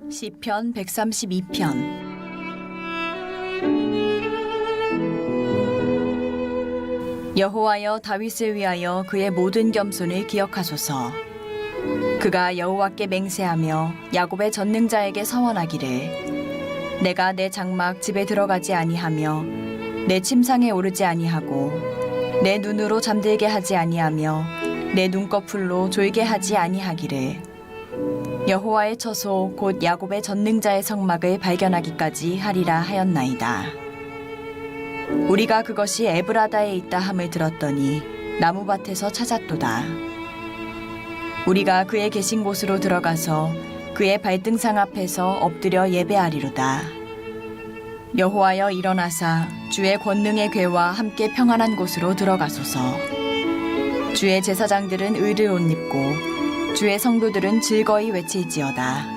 시편 132편. 여호와여, 다윗을 위하여 그의 모든 겸손을 기억하소서. 그가 여호와께 맹세하며 야곱의 전능자에게 서원하기를, 내가 내 장막 집에 들어가지 아니하며 내 침상에 오르지 아니하고 내 눈으로 잠들게 하지 아니하며 내 눈꺼풀로 졸게 하지 아니하기를, 여호와의 처소 곧 야곱의 전능자의 성막을 발견하기까지 하리라 하였나이다. 우리가 그것이 에브라다에 있다 함을 들었더니 나무밭에서 찾았도다. 우리가 그의 계신 곳으로 들어가서 그의 발등상 앞에서 엎드려 예배하리로다. 여호와여, 일어나사 주의 권능의 궤와 함께 평안한 곳으로 들어가소서. 주의 제사장들은 의를 옷 입고 주의 성도들은 즐거이 외칠지어다.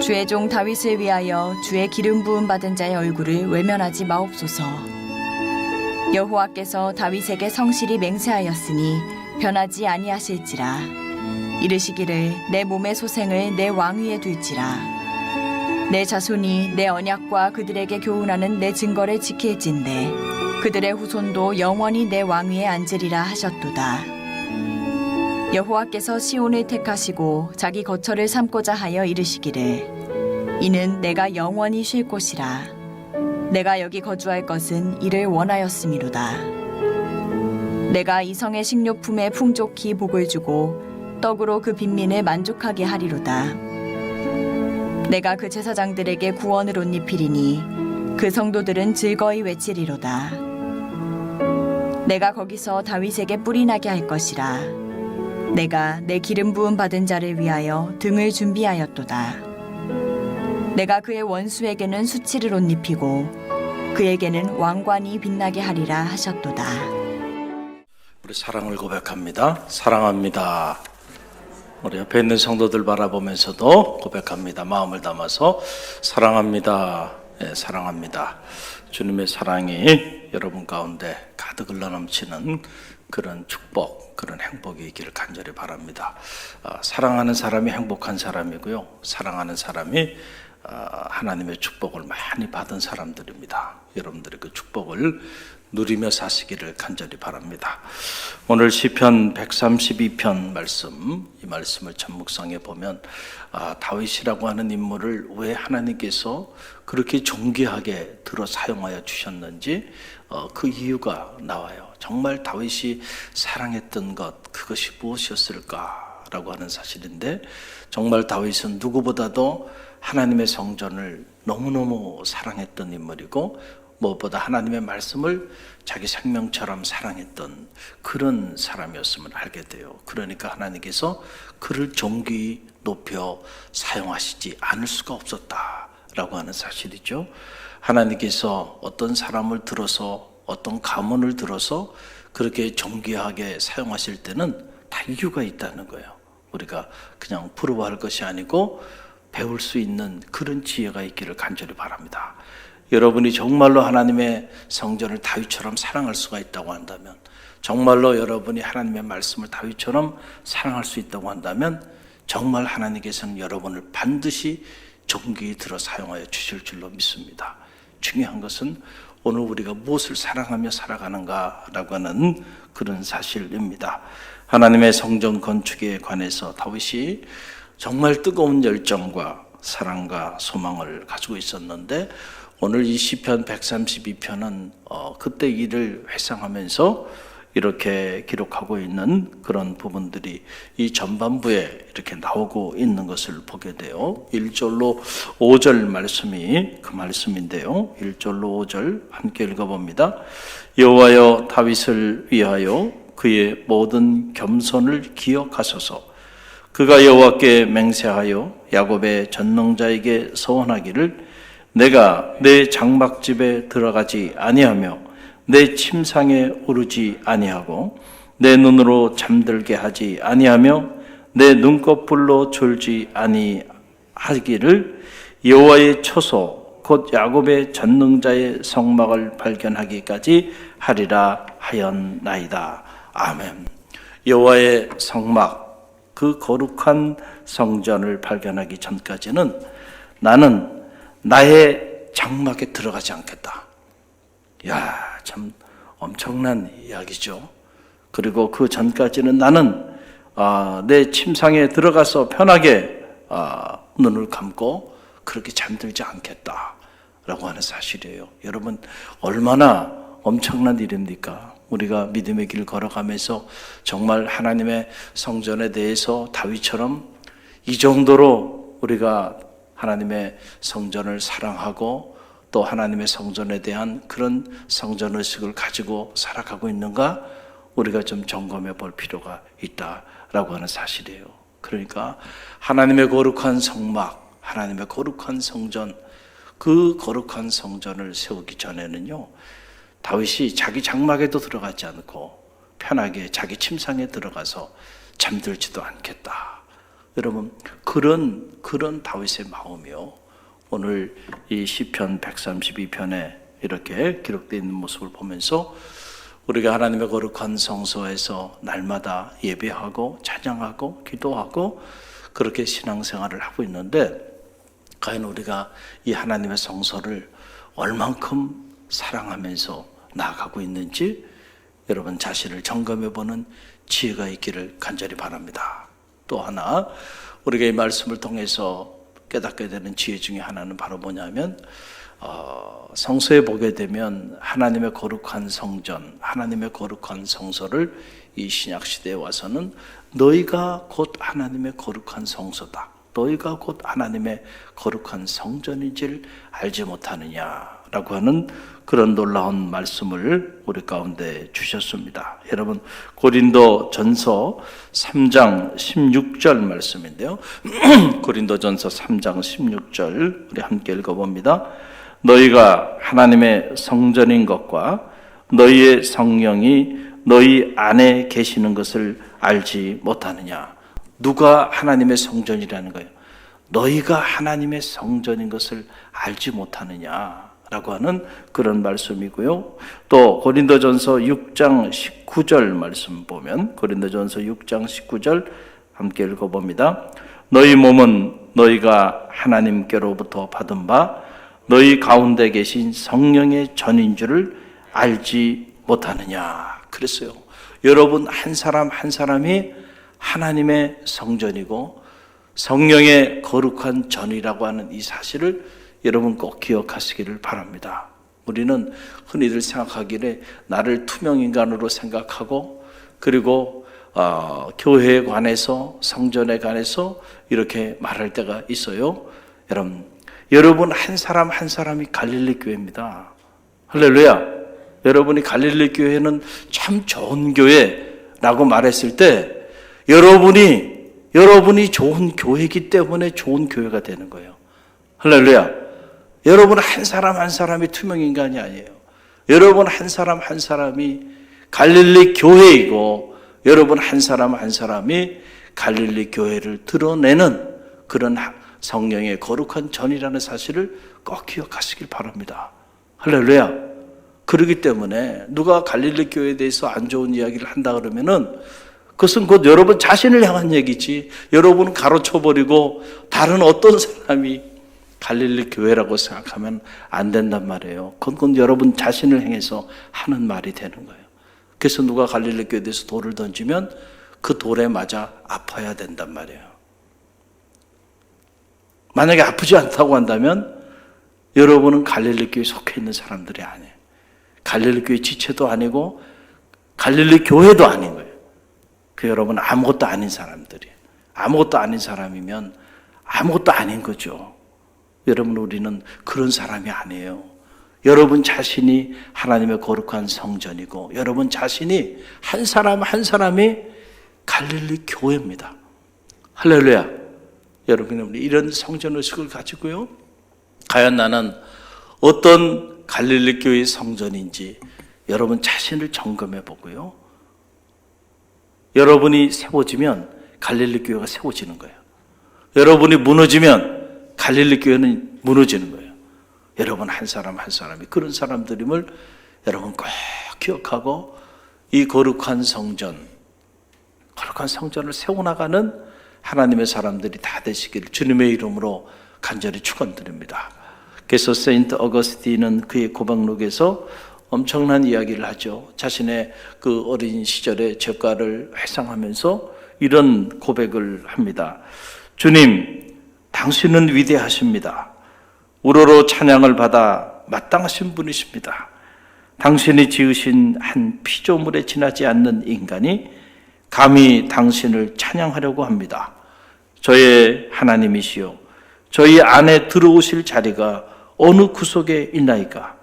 주의 종 다윗을 위하여 주의 기름 부음 받은 자의 얼굴을 외면하지 마옵소서. 여호와께서 다윗에게 성실히 맹세하였으니 변하지 아니하실지라. 이르시기를, 내 몸의 소생을 내 왕위에 둘지라. 내 자손이 내 언약과 그들에게 교훈하는 내 증거를 지킬진대 그들의 후손도 영원히 내 왕위에 앉으리라 하셨도다. 여호와께서 시온을 택하시고 자기 거처를 삼고자 하여 이르시기를, 이는 내가 영원히 쉴 곳이라. 내가 여기 거주할 것은 이를 원하였음이로다. 내가 이 성의 식료품에 풍족히 복을 주고 떡으로 그 빈민을 만족하게 하리로다. 내가 그 제사장들에게 구원을 옷 입히리니 그 성도들은 즐거이 외치리로다. 내가 거기서 다윗에게 뿔이 나게 할 것이라. 내가 내 기름 부음 받은 자를 위하여 등을 준비하였도다. 내가 그의 원수에게는 수치를 옷 입히고 그에게는 왕관이 빛나게 하리라 하셨도다. 우리 사랑을 고백합니다. 사랑합니다. 우리 옆에 있는 성도들 바라보면서도 고백합니다. 마음을 담아서 사랑합니다. 네, 사랑합니다. 주님의 사랑이 여러분 가운데 가득 흘러넘치는 그런 축복, 그런 행복이 있기를 간절히 바랍니다. 사랑하는 사람이 행복한 사람이고요. 사랑하는 사람이 하나님의 축복을 많이 받은 사람들입니다. 여러분들의 그 축복을 누리며 사시기를 간절히 바랍니다. 오늘 시편 132편 말씀, 이 말씀을 참 묵상해 보면 다윗이라고 하는 인물을 왜 하나님께서 그렇게 존귀하게 들어 사용하여 주셨는지 그 이유가 나와요. 정말 다윗이 사랑했던 것, 그것이 무엇이었을까라고 하는 사실인데, 정말 다윗은 누구보다도 하나님의 성전을 너무너무 사랑했던 인물이고, 무엇보다 하나님의 말씀을 자기 생명처럼 사랑했던 그런 사람이었음을 알게 돼요. 그러니까 하나님께서 그를 존귀히 높여 사용하시지 않을 수가 없었다라고 하는 사실이죠. 하나님께서 어떤 사람을 들어서, 어떤 가문을 들어서 그렇게 존귀하게 사용하실 때는 다 이유가 있다는 거예요. 우리가 그냥 부러워할 것이 아니고 배울 수 있는 그런 지혜가 있기를 간절히 바랍니다. 여러분이 정말로 하나님의 성전을 다윗처럼 사랑할 수가 있다고 한다면, 정말로 여러분이 하나님의 말씀을 다윗처럼 사랑할 수 있다고 한다면, 정말 하나님께서는 여러분을 반드시 존귀히 들어 사용하여 주실 줄로 믿습니다. 중요한 것은 오늘 우리가 무엇을 사랑하며 살아가는가라고 하는 그런 사실입니다. 하나님의 성전 건축에 관해서 다윗이 정말 뜨거운 열정과 사랑과 소망을 가지고 있었는데, 오늘 이 시편 132편은 그때 일을 회상하면서 이렇게 기록하고 있는 그런 부분들이 이 전반부에 이렇게 나오고 있는 것을 보게 돼요. 1절로 5절 말씀이 그 말씀인데요. 1절로 5절 함께 읽어봅니다. 여호와여, 다윗을 위하여 그의 모든 겸손을 기억하소서. 그가 여호와께 맹세하여 야곱의 전능자에게 서원하기를, 내가 내 장막집에 들어가지 아니하며 내 침상에 오르지 아니하고 내 눈으로 잠들게 하지 아니하며 내 눈꺼풀로 졸지 아니하기를, 여호와의 처소 곧 야곱의 전능자의 성막을 발견하기까지 하리라 하였나이다. 아멘. 여호와의 성막, 그 거룩한 성전을 발견하기 전까지는 나는 나의 장막에 들어가지 않겠다. 야, 참 엄청난 이야기죠. 그리고 그 전까지는 나는 내 침상에 들어가서 편하게 눈을 감고 그렇게 잠들지 않겠다라고 하는 사실이에요. 여러분, 얼마나 엄청난 일입니까? 우리가 믿음의 길을 걸어가면서 정말 하나님의 성전에 대해서 다윗처럼 이 정도로 우리가 하나님의 성전을 사랑하고 또 하나님의 성전에 대한 그런 성전의식을 가지고 살아가고 있는가? 우리가 좀 점검해 볼 필요가 있다라고 하는 사실이에요. 그러니까 하나님의 거룩한 성막, 하나님의 거룩한 성전, 그 거룩한 성전을 세우기 전에는요, 다윗이 자기 장막에도 들어가지 않고 편하게 자기 침상에 들어가서 잠들지도 않겠다. 여러분, 그런 다윗의 마음이요, 오늘 이 시편 132편에 이렇게 기록되어 있는 모습을 보면서 우리가 하나님의 거룩한 성소에서 날마다 예배하고 찬양하고 기도하고 그렇게 신앙생활을 하고 있는데, 과연 우리가 이 하나님의 성소를 얼만큼 사랑하면서 나아가고 있는지 여러분 자신을 점검해보는 지혜가 있기를 간절히 바랍니다. 또 하나, 우리가 이 말씀을 통해서 깨닫게 되는 지혜 중에 하나는 바로 뭐냐면, 성서에 보게 되면 하나님의 거룩한 성전, 하나님의 거룩한 성소를 이 신약시대에 와서는 너희가 곧 하나님의 거룩한 성소다, 너희가 곧 하나님의 거룩한 성전인지를 알지 못하느냐라고 하는 그런 놀라운 말씀을 우리 가운데 주셨습니다. 여러분, 고린도 전서 3장 16절 말씀인데요. 고린도 전서 3장 16절 우리 함께 읽어봅니다. 너희가 하나님의 성전인 것과 너희의 성령이 너희 안에 계시는 것을 알지 못하느냐. 누가 하나님의 성전이라는 거예요? 너희가 하나님의 성전인 것을 알지 못하느냐라고 하는 그런 말씀이고요. 또 고린도전서 6장 19절 말씀 보면, 고린도전서 6장 19절 함께 읽어봅니다. 너희 몸은 너희가 하나님께로부터 받은 바 너희 가운데 계신 성령의 전인 줄을 알지 못하느냐 그랬어요. 여러분 한 사람 한 사람이 하나님의 성전이고 성령의 거룩한 전이라고 하는 이 사실을 여러분 꼭 기억하시기를 바랍니다. 우리는 흔히들 생각하기에 나를 투명인간으로 생각하고, 그리고 교회에 관해서, 성전에 관해서 이렇게 말할 때가 있어요. 여러분 한 사람 한 사람이 갈릴리 교회입니다. 할렐루야. 여러분이 갈릴리 교회는 참 좋은 교회라고 말했을 때 여러분이 좋은 교회이기 때문에 좋은 교회가 되는 거예요. 할렐루야. 여러분 한 사람 한 사람이 투명인간이 아니에요. 여러분 한 사람 한 사람이 갈릴리 교회이고, 여러분 한 사람 한 사람이 갈릴리 교회를 드러내는 그런 성령의 거룩한 전이라는 사실을 꼭 기억하시길 바랍니다. 할렐루야. 그렇기 때문에 누가 갈릴리 교회에 대해서 안 좋은 이야기를 한다 그러면은 그것은 곧 여러분 자신을 향한 얘기지, 여러분은 가로쳐버리고 다른 어떤 사람이 갈릴리 교회라고 생각하면 안 된단 말이에요. 그건 여러분 자신을 향해서 하는 말이 되는 거예요. 그래서 누가 갈릴리 교회에 대해서 돌을 던지면 그 돌에 맞아 아파야 된단 말이에요. 만약에 아프지 않다고 한다면 여러분은 갈릴리 교회에 속해 있는 사람들이 아니에요. 갈릴리 교회 지체도 아니고 갈릴리 교회도 아닌 거예요. 그 여러분 아무것도 아닌 사람들이에요. 아무것도 아닌 사람이면 아무것도 아닌 거죠. 여러분, 우리는 그런 사람이 아니에요. 여러분 자신이 하나님의 거룩한 성전이고, 여러분 자신이 한 사람 한 사람이 갈릴리 교회입니다. 할렐루야. 여러분, 이런 성전의식을 가지고요, 과연 나는 어떤 갈릴리 교회의 성전인지 여러분 자신을 점검해 보고요, 여러분이 세워지면 갈릴리 교회가 세워지는 거예요. 여러분이 무너지면 갈릴리 교회는 무너지는 거예요. 여러분 한 사람 한 사람이 그런 사람들임을 여러분 꼭 기억하고, 이 거룩한 성전을 세워나가는 하나님의 사람들이 다 되시기를 주님의 이름으로 간절히 축원드립니다. 그래서 세인트 어거스틴은 그의 고백록에서 엄청난 이야기를 하죠. 자신의 그 어린 시절의 죄가를 회상하면서 이런 고백을 합니다. 주님, 당신은 위대하십니다. 우러러 찬양을 받아 마땅하신 분이십니다. 당신이 지으신 한 피조물에 지나지 않는 인간이 감히 당신을 찬양하려고 합니다. 저의 하나님이시여, 저희 안에 들어오실 자리가 어느 구석에 있나이까?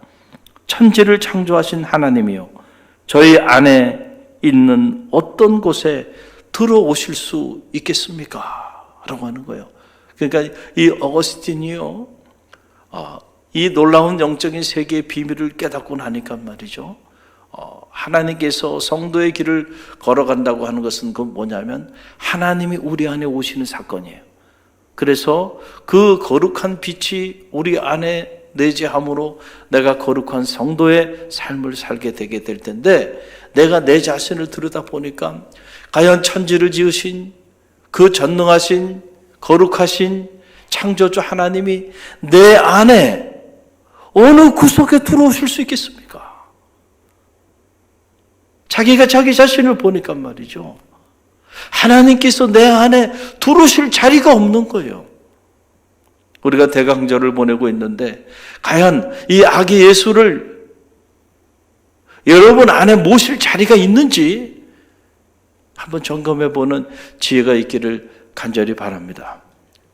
천지를 창조하신 하나님이여, 저희 안에 있는 어떤 곳에 들어오실 수 있겠습니까? 라고 하는 거예요. 그러니까 이 어거스틴이요, 이 놀라운 영적인 세계의 비밀을 깨닫고 나니까 말이죠. 하나님께서 성도의 길을 걸어간다고 하는 것은 그 뭐냐면 하나님이 우리 안에 오시는 사건이에요. 그래서 그 거룩한 빛이 우리 안에 내재함으로 내가 거룩한 성도의 삶을 살게 되게 될 텐데, 내가 내 자신을 들여다보니까 과연 천지를 지으신 그 전능하신 거룩하신 창조주 하나님이 내 안에 어느 구석에 들어오실 수 있겠습니까? 자기가 자기 자신을 보니까 말이죠, 하나님께서 내 안에 들어오실 자리가 없는 거예요. 우리가 대강절을 보내고 있는데 과연 이 아기 예수를 여러분 안에 모실 자리가 있는지 한번 점검해보는 지혜가 있기를 간절히 바랍니다.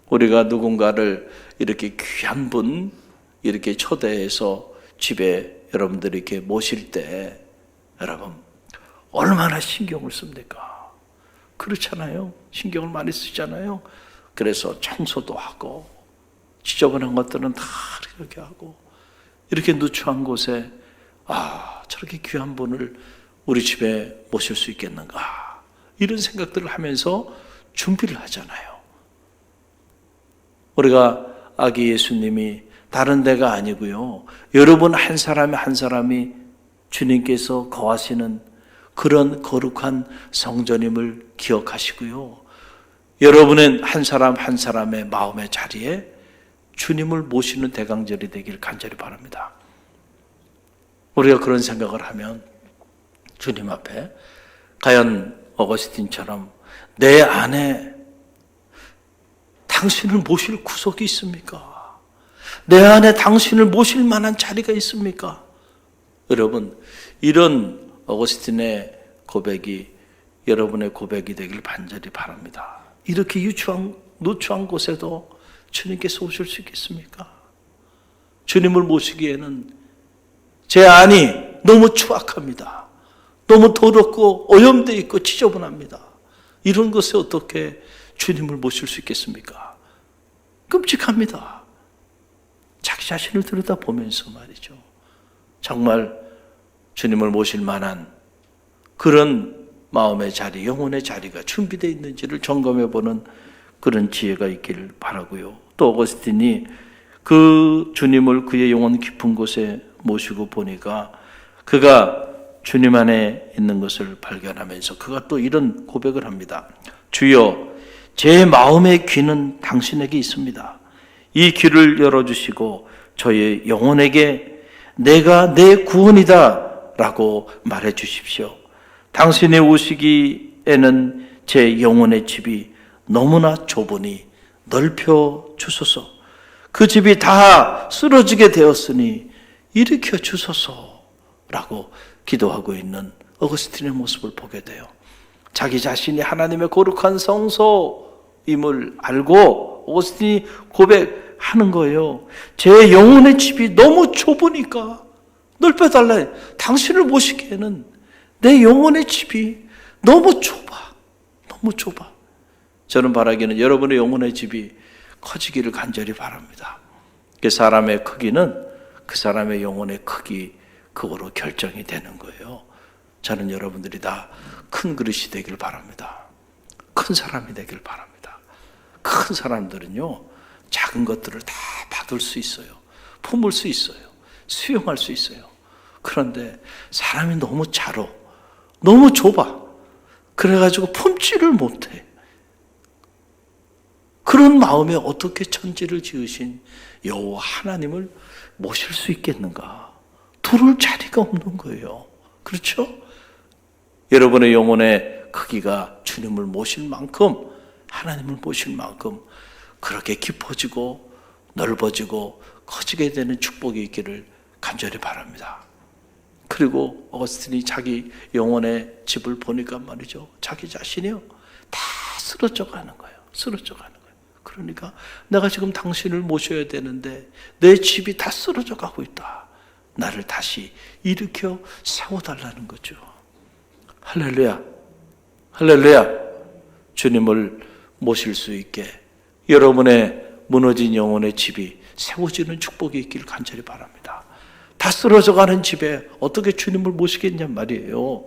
우리가 누군가를 이렇게 귀한 분 이렇게 초대해서 집에 여러분들이 이렇게 모실 때 여러분 얼마나 신경을 씁니까? 그렇잖아요. 신경을 많이 쓰잖아요. 그래서 청소도 하고 지저분한 것들은 다 이렇게 하고, 이렇게 누추한 곳에 저렇게 귀한 분을 우리 집에 모실 수 있겠는가, 이런 생각들을 하면서 준비를 하잖아요. 우리가 아기 예수님이 다른 데가 아니고요, 여러분 한 사람이 한 사람이 주님께서 거하시는 그런 거룩한 성전임을 기억하시고요, 여러분은 한 사람 한 사람의 마음의 자리에 주님을 모시는 대강절이 되길 간절히 바랍니다. 우리가 그런 생각을 하면 주님 앞에 과연 어거스틴처럼 내 안에 당신을 모실 구석이 있습니까? 내 안에 당신을 모실 만한 자리가 있습니까? 여러분, 이런 어거스틴의 고백이 여러분의 고백이 되길 간절히 바랍니다. 이렇게 누추한 곳에도 주님께서 오실 수 있겠습니까? 주님을 모시기에는 제 안이 너무 추악합니다. 너무 더럽고 오염되어 있고 지저분합니다. 이런 것에 어떻게 주님을 모실 수 있겠습니까? 끔찍합니다. 자기 자신을 들여다보면서 말이죠, 정말 주님을 모실 만한 그런 마음의 자리, 영혼의 자리가 준비되어 있는지를 점검해보는 그런 지혜가 있기를 바라고요. 또 어거스틴이 그 주님을 그의 영혼 깊은 곳에 모시고 보니까 그가 주님 안에 있는 것을 발견하면서 그가 또 이런 고백을 합니다. 주여, 제 마음의 귀는 당신에게 있습니다. 이 귀를 열어주시고 저의 영혼에게 내가 내 구원이다 라고 말해 주십시오. 당신이 오시기에는 제 영혼의 집이 너무나 좁으니 넓혀 주소서. 그 집이 다 쓰러지게 되었으니 일으켜 주소서라고 기도하고 있는 어거스틴의 모습을 보게 돼요. 자기 자신이 하나님의 거룩한 성소임을 알고 어거스틴이 고백하는 거예요. 제 영혼의 집이 너무 좁으니까 넓혀달라. 당신을 모시기에는 내 영혼의 집이 너무 좁아. 너무 좁아. 저는 바라기는 여러분의 영혼의 집이 커지기를 간절히 바랍니다. 그 사람의 크기는 그 사람의 영혼의 크기, 그거로 결정이 되는 거예요. 저는 여러분들이 다 큰 그릇이 되길 바랍니다. 큰 사람이 되길 바랍니다. 큰 사람들은요, 작은 것들을 다 받을 수 있어요. 품을 수 있어요. 수용할 수 있어요. 그런데 사람이 너무 작아, 너무 좁아. 그래가지고 품지를 못해. 그런 마음에 어떻게 천지를 지으신 여호와 하나님을 모실 수 있겠는가? 두를 자리가 없는 거예요. 그렇죠? 여러분의 영혼의 크기가 주님을 모실 만큼, 하나님을 모실 만큼 그렇게 깊어지고 넓어지고 커지게 되는 축복이 있기를 간절히 바랍니다. 그리고 어거스틴이 자기 영혼의 집을 보니까 말이죠, 자기 자신이요 다 쓰러져 가는 거예요. 쓰러져 가는 거예요. 그러니까 내가 지금 당신을 모셔야 되는데 내 집이 다 쓰러져 가고 있다. 나를 다시 일으켜 세워달라는 거죠. 할렐루야, 할렐루야. 주님을 모실 수 있게 여러분의 무너진 영혼의 집이 세워지는 축복이 있기를 간절히 바랍니다. 다 쓰러져가는 집에 어떻게 주님을 모시겠냔 말이에요.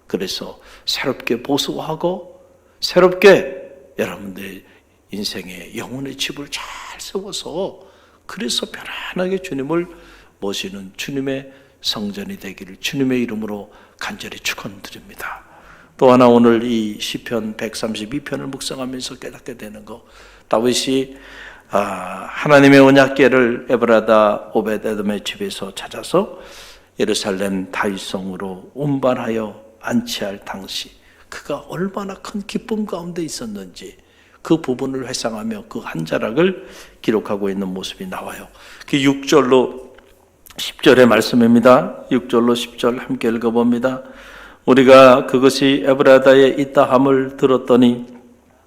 그래서 새롭게 보수하고 새롭게 여러분들 인생의 영혼의 집을 잘 세워서 그래서 편안하게 주님을 모시는 주님의 성전이 되기를 주님의 이름으로 간절히 축원드립니다. 또 하나 오늘 이 시편 132편을 묵상하면서 깨닫게 되는 거, 다윗이 하나님의 언약궤를 에브라다 오벳에돔의 집에서 찾아서 예루살렘 다윗성으로 운반하여 안치할 당시 그가 얼마나 큰 기쁨 가운데 있었는지 그 부분을 회상하며 그 한 자락을 기록하고 있는 모습이 나와요. 그 6절로 10절의 말씀입니다. 6절로 10절 함께 읽어봅니다. 우리가 그것이 에브라다에 있다 함을 들었더니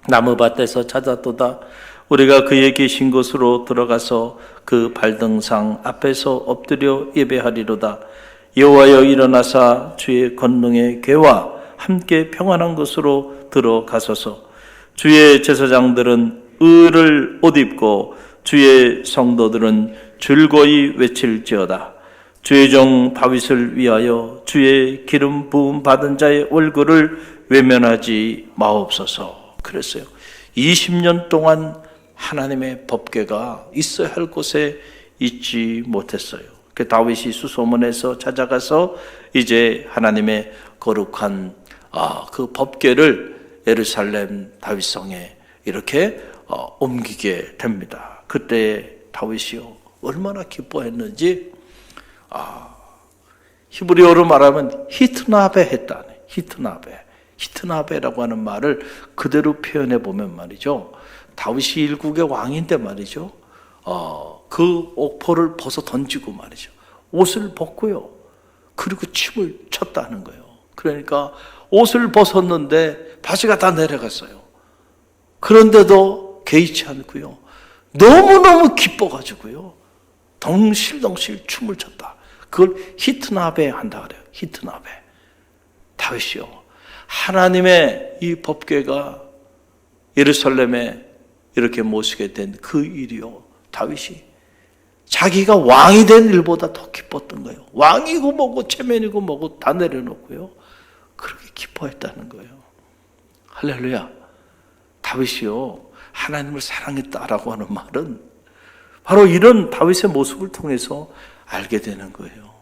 나무밭에서 찾았도다. 우리가 그의 계신 곳으로 들어가서 그 발등상 앞에서 엎드려 예배하리로다. 여호와여 일어나사 주의 권능의 궤와 함께 평안한 곳으로 들어가소서. 주의 제사장들은 의를 옷 입고 주의 성도들은 즐거이 외칠지어다. 주의 종 다윗을 위하여 주의 기름 부음 받은 자의 얼굴을 외면하지 마옵소서. 그랬어요. 20년 동안 하나님의 법궤가 있어야 할 곳에 있지 못했어요. 그 다윗이 수소문에서 찾아가서 이제 하나님의 거룩한 그 법궤를 예루살렘 다윗성에 이렇게 옮기게 됩니다. 그때 다윗이요 얼마나 기뻐했는지 히브리어로 말하면 히트나베 했다네. 히트나베라고 하는 말을 그대로 표현해 보면 말이죠, 다윗이 일국의 왕인데 말이죠, 그 옥포를 벗어 던지고 말이죠, 옷을 벗고요, 그리고 침을 쳤다는 거예요. 그러니까 옷을 벗었는데 바지가 다 내려갔어요. 그런데도 개의치 않고요, 너무너무 기뻐가지고요 덩실덩실 춤을 췄다. 그걸 히트나베 한다 그래요. 히트나베. 다윗이요 하나님의 이 법궤가 예루살렘에 이렇게 모시게 된 그 일이요, 다윗이 자기가 왕이 된 일보다 더 기뻤던 거예요. 왕이고 뭐고 체면이고 뭐고 다 내려놓고요 그렇게 기뻐했다는 거예요. 할렐루야. 다윗이요 하나님을 사랑했다라고 하는 말은 바로 이런 다윗의 모습을 통해서 알게 되는 거예요.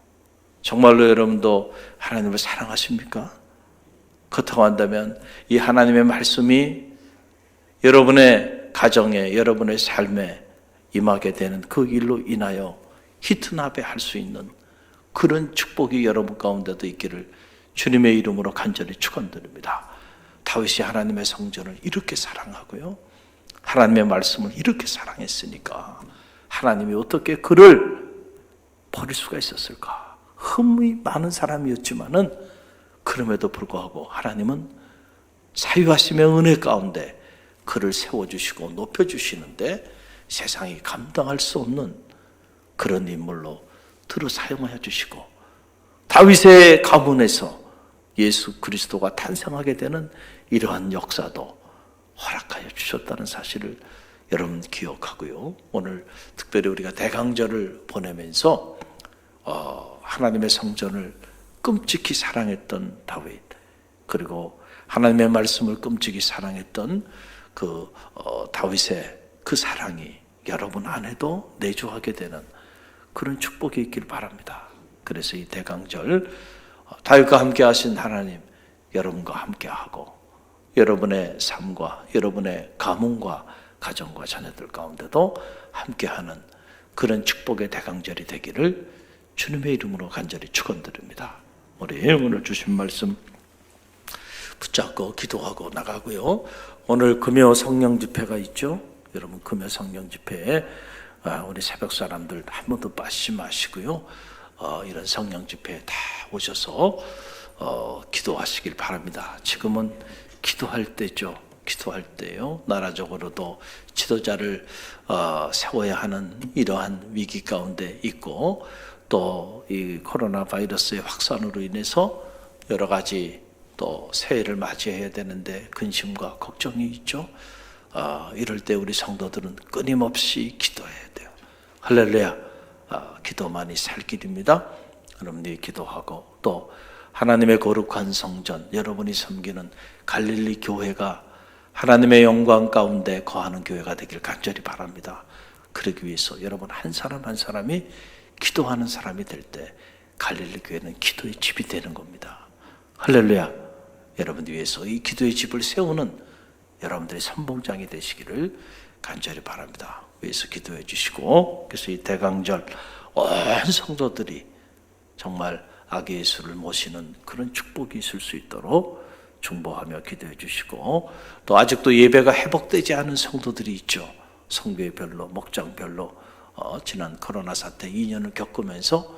정말로 여러분도 하나님을 사랑하십니까? 그렇다고 한다면 이 하나님의 말씀이 여러분의 가정에, 여러분의 삶에 임하게 되는 그 일로 인하여 히트나베 할 수 있는 그런 축복이 여러분 가운데도 있기를 주님의 이름으로 간절히 축원드립니다. 다윗이 하나님의 성전을 이렇게 사랑하고요, 하나님의 말씀을 이렇게 사랑했으니까 하나님이 어떻게 그를 버릴 수가 있었을까? 흠이 많은 사람이었지만은 그럼에도 불구하고 하나님은 사유하심의 은혜 가운데 그를 세워주시고 높여주시는데 세상이 감당할 수 없는 그런 인물로 들어 사용하여 주시고 다윗의 가문에서 예수 그리스도가 탄생하게 되는 이러한 역사도 허락하여 주셨다는 사실을 여러분 기억하고요. 오늘 특별히 우리가 대강절을 보내면서 하나님의 성전을 끔찍히 사랑했던 다윗, 그리고 하나님의 말씀을 끔찍히 사랑했던 그 다윗의 그 사랑이 여러분 안에도 내주하게 되는 그런 축복이 있길 바랍니다. 그래서 이 대강절 다윗과 함께 하신 하나님 여러분과 함께 하고 여러분의 삶과 여러분의 가문과 가정과 자녀들 가운데도 함께하는 그런 축복의 대강절이 되기를 주님의 이름으로 간절히 축원드립니다. 우리 오늘 주신 말씀 붙잡고 기도하고 나가고요. 오늘 금요 성령 집회가 있죠. 여러분 금요 성령 집회에 우리 새벽 사람들 한 번도 빠지지 마시고요. 이런 성령 집회에 다 오셔서 기도하시길 바랍니다. 지금은 기도할 때죠. 기도할 때요. 나라적으로도 지도자를 세워야 하는 이러한 위기 가운데 있고 또 이 코로나 바이러스의 확산으로 인해서 여러 가지 또 새해를 맞이해야 되는데 근심과 걱정이 있죠. 이럴 때 우리 성도들은 끊임없이 기도해야 돼요. 할렐루야. 기도만이 살 길입니다. 여러분들이 기도하고 또 하나님의 거룩한 성전, 여러분이 섬기는 갈릴리 교회가 하나님의 영광 가운데 거하는 교회가 되길 간절히 바랍니다. 그러기 위해서 여러분 한 사람 한 사람이 기도하는 사람이 될 때 갈릴리 교회는 기도의 집이 되는 겁니다. 할렐루야. 여러분들 위해서 이 기도의 집을 세우는 여러분들의 선봉장이 되시기를 간절히 바랍니다. 위해서 기도해 주시고, 그래서 이 대강절 온 성도들이 정말 아기 예수를 모시는 그런 축복이 있을 수 있도록 중보하며 기도해 주시고, 또 아직도 예배가 회복되지 않은 성도들이 있죠. 성교회별로, 목장별로 지난 코로나 사태 2년을 겪으면서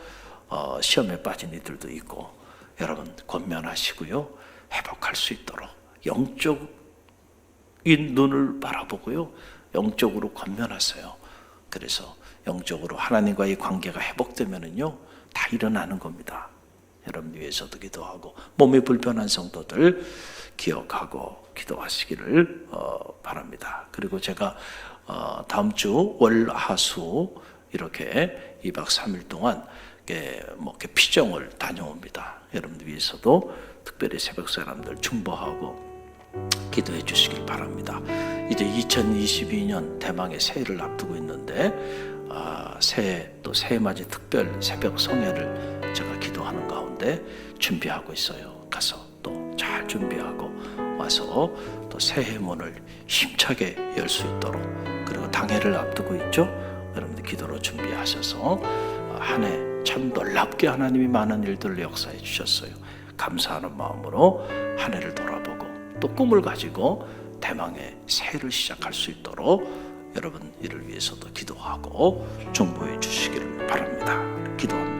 시험에 빠진 이들도 있고, 여러분 권면하시고요. 회복할 수 있도록 영적인 눈을 바라보고요. 영적으로 권면하세요. 그래서 영적으로 하나님과의 관계가 회복되면은요, 다 일어나는 겁니다. 여러분 위해서도 기도하고 몸이 불편한 성도들 기억하고 기도하시기를 바랍니다. 그리고 제가 다음 주 월, 하, 수 이렇게 2박 3일 동안 이렇게 피정을 다녀옵니다. 여러분들 위해서도 특별히 새벽 사람들 중보하고 기도해 주시길 바랍니다. 이제 2022년 대망의 새해를 앞두고 있는데 새해 또 새해맞이 특별 새벽 성회를 제가 기도하는 가운데 준비하고 있어요. 가서 또 잘 준비하고 와서 또 새해 문을 힘차게 열 수 있도록, 그리고 당회를 앞두고 있죠. 여러분들 기도로 준비하셔서 한 해 참 놀랍게 하나님이 많은 일들을 역사해 주셨어요. 감사하는 마음으로 한 해를 돌아보고 또 꿈을 가지고 대망의 새해를 시작할 수 있도록 여러분 이를 위해서도 기도하고 중보해 주시기를 바랍니다. 기도합니다.